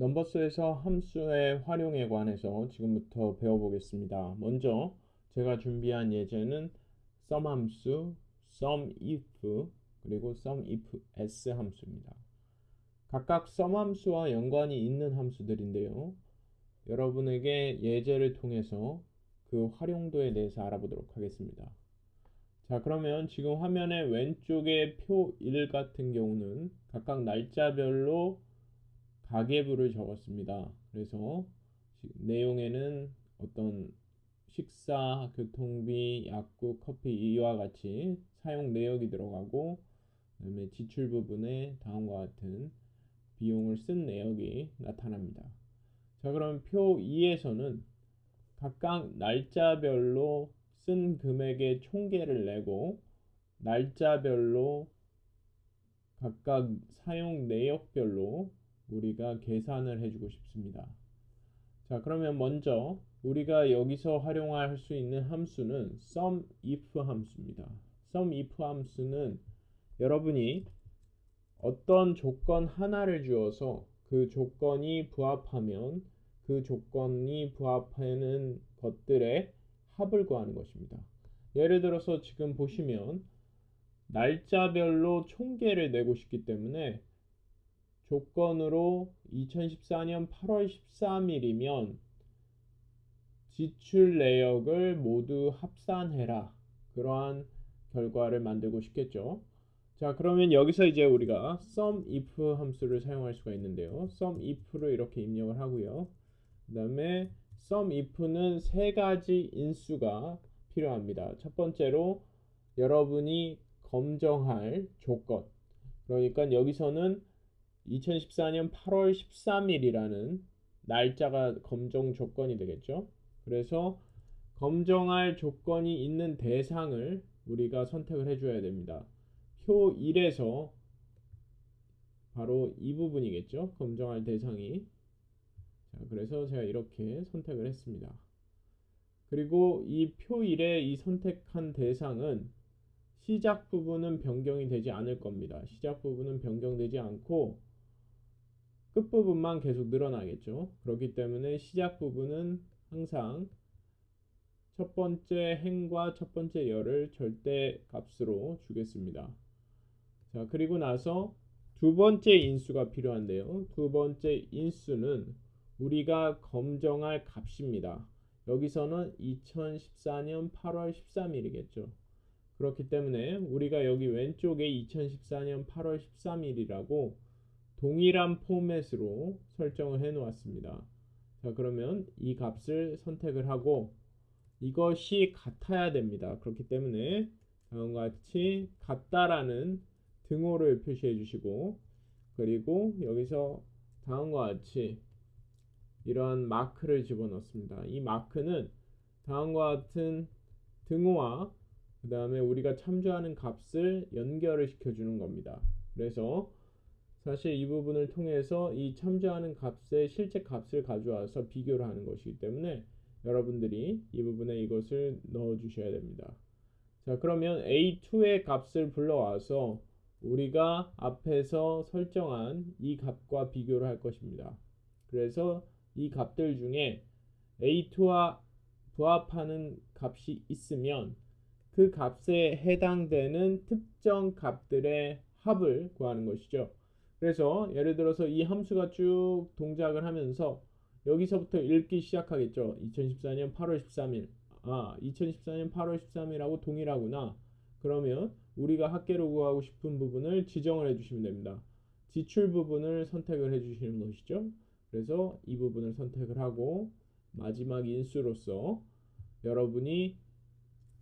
넘버스에서 함수의 활용에 관해서 지금부터 배워보겠습니다. 먼저 제가 준비한 예제는 sum 함수, sum if, 그리고 sum if s 함수입니다. 각각 sum 함수와 연관이 있는 함수들인데요. 여러분에게 예제를 통해서 그 활용도에 대해서 알아보도록 하겠습니다. 자, 그러면 지금 화면의 왼쪽에 표 1 같은 경우는 각각 날짜별로 가계부를 적었습니다. 그래서 내용에는 어떤 식사, 교통비, 약국, 커피 이와 같이 사용 내역이 들어가고, 그다음에 지출 부분에 다음과 같은 비용을 쓴 내역이 나타납니다. 자, 그럼 표 2에서는 각각 날짜별로 쓴 금액의 총계를 내고, 날짜별로 각각 사용 내역별로 우리가 계산을 해주고 싶습니다. 자, 그러면 먼저 우리가 여기서 활용할 수 있는 함수는 sum if 함수입니다. sum if 함수는 여러분이 어떤 조건 하나를 주어서 그 조건이 부합하면 그 조건이 부합하는 것들의 합을 구하는 것입니다. 예를 들어서 지금 보시면 날짜별로 총계를 내고 싶기 때문에 조건으로 2014년 8월 13일이면 지출 내역을 모두 합산해라. 그러한 결과를 만들고 싶겠죠. 자, 그러면 여기서 이제 우리가 sum if 함수를 사용할 수가 있는데요. sum if를 이렇게 입력을 하고요. 그 다음에 sum if는 세 가지 인수가 필요합니다. 첫 번째로 여러분이 검정할 조건. 그러니까 여기서는 2014년 8월 13일이라는 날짜가 검정 조건이 되겠죠. 그래서 검정할 조건이 있는 대상을 우리가 선택을 해줘야 됩니다. 표 1에서 바로 이 부분이겠죠. 검정할 대상이. 자, 그래서 제가 이렇게 선택을 했습니다. 그리고 이 표 1의 이 선택한 대상은 시작 부분은 변경이 되지 않을 겁니다. 시작 부분은 변경되지 않고 끝부분만 계속 늘어나겠죠. 그렇기 때문에 시작 부분은 항상 첫 번째 행과 첫 번째 열을 절대 값으로 주겠습니다. 자, 그리고 나서 두 번째 인수가 필요한데요. 두 번째 인수는 우리가 검정할 값입니다. 여기서는 2014년 8월 13일이겠죠. 그렇기 때문에 우리가 여기 왼쪽에 2014년 8월 13일이라고 동일한 포맷으로 설정을 해 놓았습니다. 자, 그러면 이 값을 선택을 하고 이것이 같아야 됩니다. 그렇기 때문에 다음과 같이 같다라는 등호를 표시해 주시고, 그리고 여기서 다음과 같이 이러한 마크를 집어넣습니다. 이 마크는 다음과 같은 등호와 그 다음에 우리가 참조하는 값을 연결을 시켜주는 겁니다. 그래서 사실 이 부분을 통해서 이 참조하는 값의 실제 값을 가져와서 비교를 하는 것이기 때문에 여러분들이 이 부분에 이것을 넣어 주셔야 됩니다. 자, 그러면 A2의 값을 불러와서 우리가 앞에서 설정한 이 값과 비교를 할 것입니다. 그래서 이 값들 중에 A2와 부합하는 값이 있으면 그 값에 해당되는 특정 값들의 합을 구하는 것이죠. 그래서 예를 들어서 이 함수가 쭉 동작을 하면서 여기서부터 읽기 시작하겠죠. 2014년 8월 13일. 2014년 8월 13일하고 동일하구나. 그러면 우리가 합계로 구하고 싶은 부분을 지정을 해주시면 됩니다. 지출 부분을 선택을 해주시는 것이죠. 그래서 이 부분을 선택을 하고 마지막 인수로서 여러분이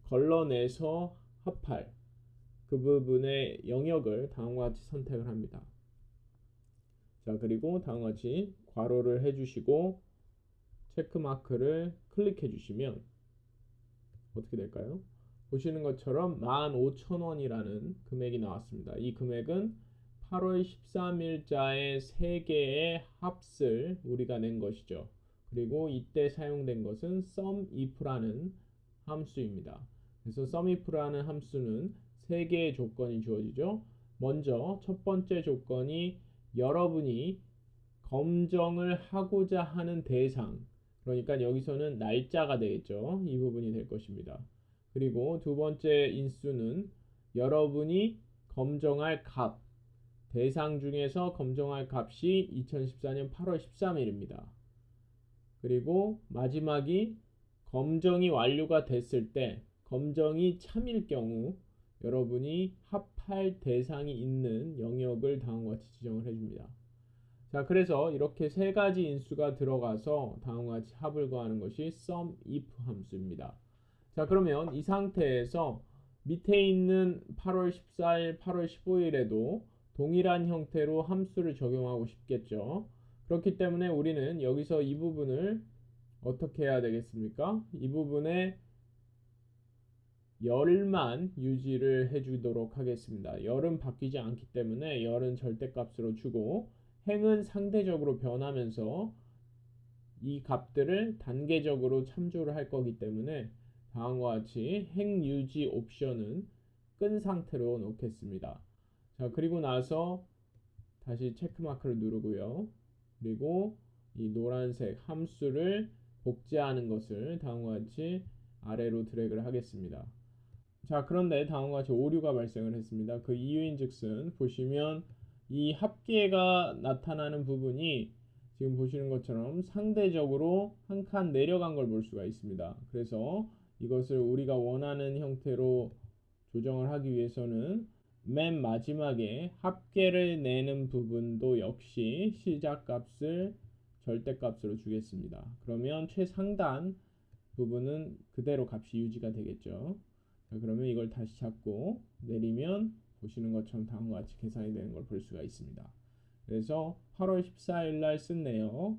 걸러내서 합할 그 부분의 영역을 다음과 같이 선택을 합니다. 자, 그리고 다음과 같이 괄호를 해주시고 체크마크를 클릭해 주시면 어떻게 될까요? 보시는 것처럼 15,000원이라는 금액이 나왔습니다. 이 금액은 8월 13일자의 3개의 합을 우리가 낸 것이죠. 그리고 이때 사용된 것은 sum if라는 함수입니다. 그래서 sum if라는 함수는 3개의 조건이 주어지죠. 먼저 첫 번째 조건이 여러분이 검정을 하고자 하는 대상, 그러니까 여기서는 날짜가 되겠죠. 이 부분이 될 것입니다. 그리고 두 번째 인수는 여러분이 검정할 값, 대상 중에서 검정할 값이 2014년 8월 13일입니다. 그리고 마지막이 검정이 완료가 됐을 때 검정이 참일 경우 여러분이 합할 대상이 있는 영역을 다음과 같이 지정을 해줍니다. 자, 그래서 이렇게 세 가지 인수가 들어가서 다음과 같이 합을 구하는 것이 SUMIF 함수입니다. 자, 그러면 이 상태에서 밑에 있는 8월 14일, 8월 15일에도 동일한 형태로 함수를 적용하고 싶겠죠. 그렇기 때문에 우리는 여기서 이 부분을 어떻게 해야 되겠습니까? 이 부분에 열만 유지를 해주도록 하겠습니다. 열은 바뀌지 않기 때문에 열은 절대값으로 주고 행은 상대적으로 변하면서 이 값들을 단계적으로 참조를 할 거기 때문에 다음과 같이 행 유지 옵션은 끈 상태로 놓겠습니다. 자, 그리고 나서 다시 체크마크를 누르고요. 그리고 이 노란색 함수를 복제하는 것을 다음과 같이 아래로 드래그를 하겠습니다. 자, 그런데 다음과 같이 오류가 발생을 했습니다. 그 이유인즉슨 보시면 이 합계가 나타나는 부분이 지금 보시는 것처럼 상대적으로 한 칸 내려간 걸 볼 수가 있습니다. 그래서 이것을 우리가 원하는 형태로 조정을 하기 위해서는 맨 마지막에 합계를 내는 부분도 역시 시작값을 절대값으로 주겠습니다. 그러면 최상단 부분은 그대로 값이 유지가 되겠죠. 자, 그러면 이걸 다시 잡고 내리면 보시는 것처럼 다음과 같이 계산이 되는 걸 볼 수가 있습니다. 그래서 8월 14일 날 쓴 내역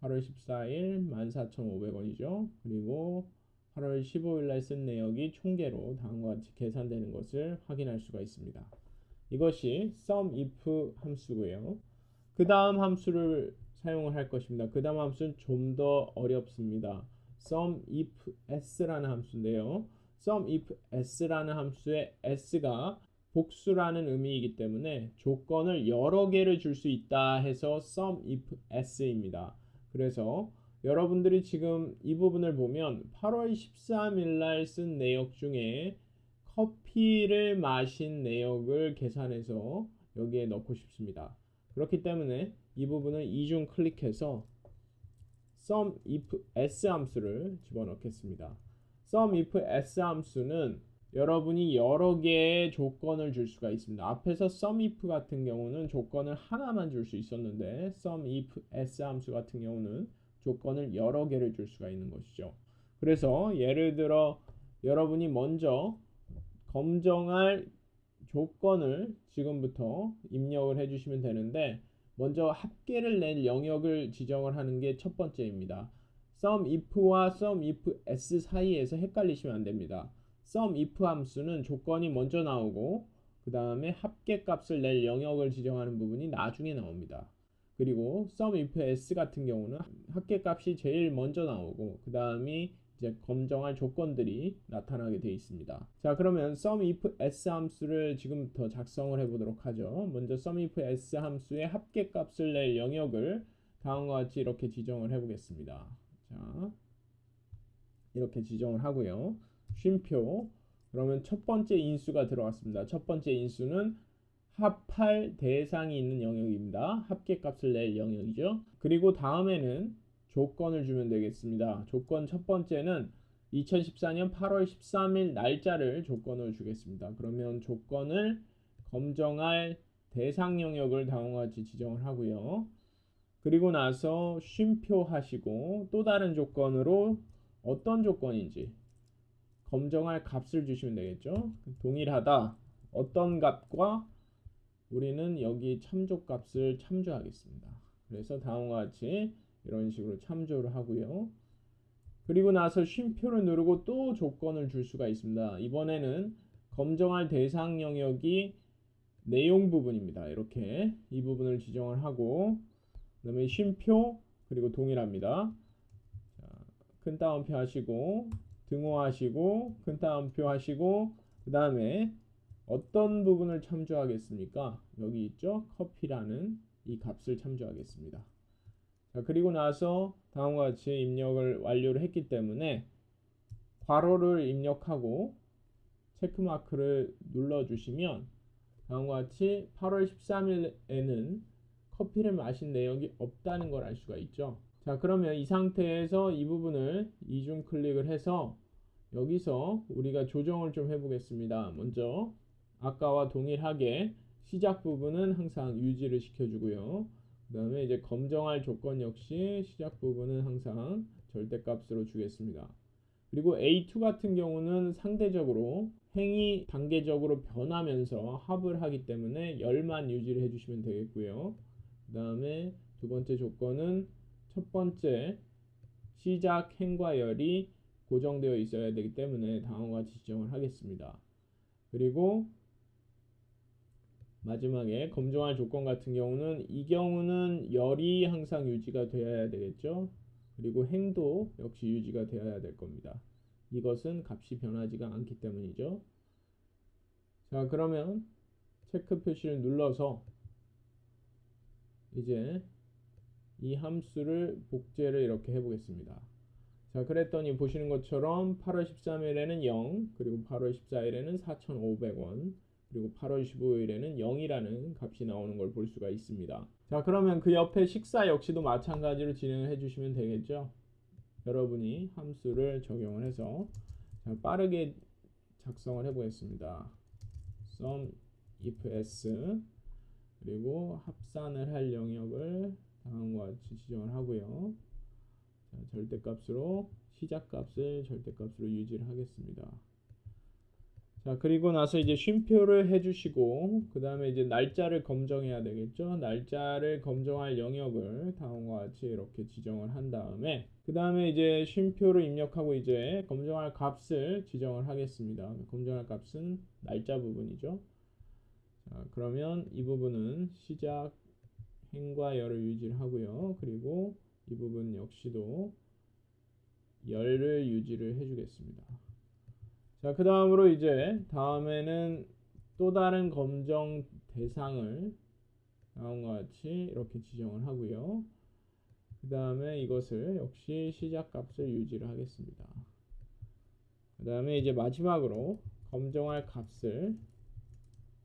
8월 14일 14,500원이죠. 그리고 8월 15일 날 쓴 내역이 총계로 다음과 같이 계산되는 것을 확인할 수가 있습니다. 이것이 SUMIF 함수고요. 그 다음 함수를 사용을 할 것입니다. 그 다음 함수는 좀 더 어렵습니다. SUMIFS라는 함수인데요. SUMIFS라는 함수의 S가 복수라는 의미이기 때문에 조건을 여러 개를 줄 수 있다 해서 SUMIFS입니다. 그래서 여러분들이 지금 이 부분을 보면 8월 13일 날 쓴 내역 중에 커피를 마신 내역을 계산해서 여기에 넣고 싶습니다. 그렇기 때문에 이 부분을 이중 클릭해서 SUMIFS 함수를 집어넣겠습니다. SUMIFS 함수는 여러분이 여러 개의 조건을 줄 수가 있습니다. 앞에서 SUMIF 같은 경우는 조건을 하나만 줄 수 있었는데 SUMIFS 함수 같은 경우는 조건을 여러 개를 줄 수가 있는 것이죠. 그래서 예를 들어 여러분이 먼저 검정할 조건을 지금부터 입력을 해주시면 되는데 먼저 합계를 낼 영역을 지정을 하는 게 첫 번째입니다. SUMIF와 SUMIFS 사이에서 헷갈리시면 안 됩니다. SUMIF 함수는 조건이 먼저 나오고 그 다음에 합계값을 낼 영역을 지정하는 부분이 나중에 나옵니다. 그리고 SUMIFS 같은 경우는 합계값이 제일 먼저 나오고 그 다음이 이제 검정할 조건들이 나타나게 되어 있습니다. 자, 그러면 SUMIFS 함수를 지금부터 작성을 해보도록 하죠. 먼저 SUMIFS 함수의 합계값을 낼 영역을 다음과 같이 이렇게 지정을 해보겠습니다. 자, 이렇게 지정을 하고요. 쉼표. 그러면 첫 번째 인수가 들어왔습니다. 첫 번째 인수는 합할 대상이 있는 영역입니다. 합계값을 낼 영역이죠. 그리고 다음에는 조건을 주면 되겠습니다. 조건 첫 번째는 2014년 8월 13일 날짜를 조건으로 주겠습니다. 그러면 조건을 검정할 대상 영역을 다음과 같이 지정을 하고요. 그리고 나서 쉼표 하시고 또 다른 조건으로 어떤 조건인지 검정할 값을 주시면 되겠죠. 동일하다. 어떤 값과 우리는 여기 참조값을 참조하겠습니다. 그래서 다음과 같이 이런 식으로 참조를 하고요. 그리고 나서 쉼표를 누르고 또 조건을 줄 수가 있습니다. 이번에는 검정할 대상 영역이 내용 부분입니다. 이렇게 이 부분을 지정을 하고 그 다음에 쉼표 그리고 동일합니다. 자, 큰 따옴표 하시고 등호하시고 큰 따옴표 하시고 그 다음에 어떤 부분을 참조하겠습니까? 여기 있죠? 커피라는 이 값을 참조하겠습니다. 자, 그리고 나서 다음과 같이 입력을 완료를 했기 때문에 괄호를 입력하고 체크마크를 눌러주시면 다음과 같이 8월 13일에는 커피를 마신 내역이 없다는 걸 알 수가 있죠. 자, 그러면 이 상태에서 이 부분을 이중 클릭을 해서 여기서 우리가 조정을 좀 해보겠습니다. 먼저 아까와 동일하게 시작 부분은 항상 유지를 시켜주고요. 그 다음에 이제 검정할 조건 역시 시작 부분은 항상 절대값으로 주겠습니다. 그리고 A2 같은 경우는 상대적으로 행이 단계적으로 변하면서 합을 하기 때문에 열만 유지를 해주시면 되겠고요. 그 다음에 두 번째 조건은 첫 번째 시작 행과 열이 고정되어 있어야 되기 때문에 다음과 같이 지정을 하겠습니다. 그리고 마지막에 검증할 조건 같은 경우는 이 경우는 열이 항상 유지가 되어야 되겠죠. 그리고 행도 역시 유지가 되어야 될 겁니다. 이것은 값이 변하지가 않기 때문이죠. 자, 그러면 체크 표시를 눌러서 이제 이 함수를 복제를 이렇게 해보겠습니다. 자, 그랬더니 보시는 것처럼 8월 13일에는 0, 그리고 8월 14일에는 4,500원, 그리고 8월 15일에는 0이라는 값이 나오는 걸 볼 수가 있습니다. 자, 그러면 그 옆에 식사 역시도 마찬가지로 진행을 해주시면 되겠죠. 여러분이 함수를 적용을 해서 자, 빠르게 작성을 해보겠습니다. sum if s 그리고 합산을 할 영역을 다음과 같이 지정을 하고요. 자, 절대값으로 시작값을 절대값으로 유지를 하겠습니다. 자, 그리고 나서 이제 쉼표를 해주시고 그 다음에 이제 날짜를 검정해야 되겠죠. 날짜를 검정할 영역을 다음과 같이 이렇게 지정을 한 다음에 그 다음에 이제 쉼표를 입력하고 이제 검정할 값을 지정을 하겠습니다. 검정할 값은 날짜 부분이죠. 자, 그러면 이 부분은 시작 행과 열을 유지를 하고요. 그리고 이 부분 역시도 열을 유지를 해주겠습니다. 자, 그 다음으로 이제 다음에는 또 다른 검정 대상을 다음과 같이 이렇게 지정을 하고요. 그 다음에 이것을 역시 시작값을 유지를 하겠습니다. 그 다음에 이제 마지막으로 검정할 값을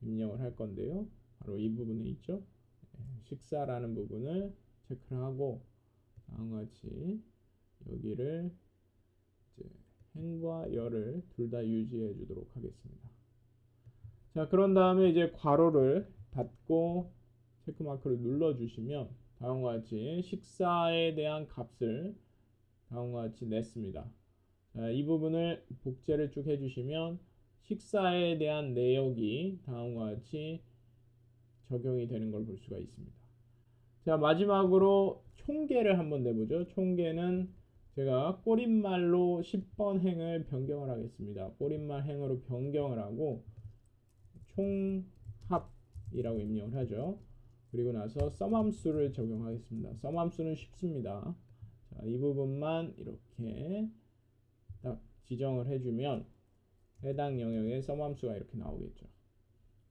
입력을 할 건데요. 바로 이 부분에 있죠. 식사라는 부분을 체크를 하고 다음과 같이 여기를 이제 행과 열을 둘 다 유지해 주도록 하겠습니다. 자, 그런 다음에 이제 괄호를 닫고 체크마크를 눌러 주시면 다음과 같이 식사에 대한 값을 다음과 같이 냈습니다. 자, 이 부분을 복제를 쭉 해주시면 식사에 대한 내역이 다음과 같이 적용이 되는 걸 볼 수가 있습니다. 자, 마지막으로 총계를 한번 내보죠. 총계는 제가 꼬릿말로 10번 행을 변경을 하겠습니다. 꼬릿말 행으로 변경을 하고 총합이라고 입력을 하죠. 그리고 나서 썸 함수를 적용하겠습니다. 썸 함수는 쉽습니다. 자, 이 부분만 이렇게 딱 지정을 해주면 해당 영역에 썸 함수가 이렇게 나오겠죠.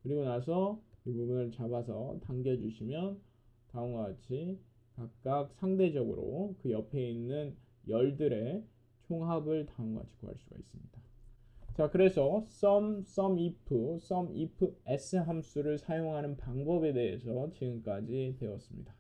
그리고 나서 이 부분을 잡아서 당겨주시면 다음과 같이 각각 상대적으로 그 옆에 있는 열들의 총합을 다음과 같이 구할 수가 있습니다. 자, 그래서 sum, sum if s 함수를 사용하는 방법에 대해서 지금까지 배웠습니다.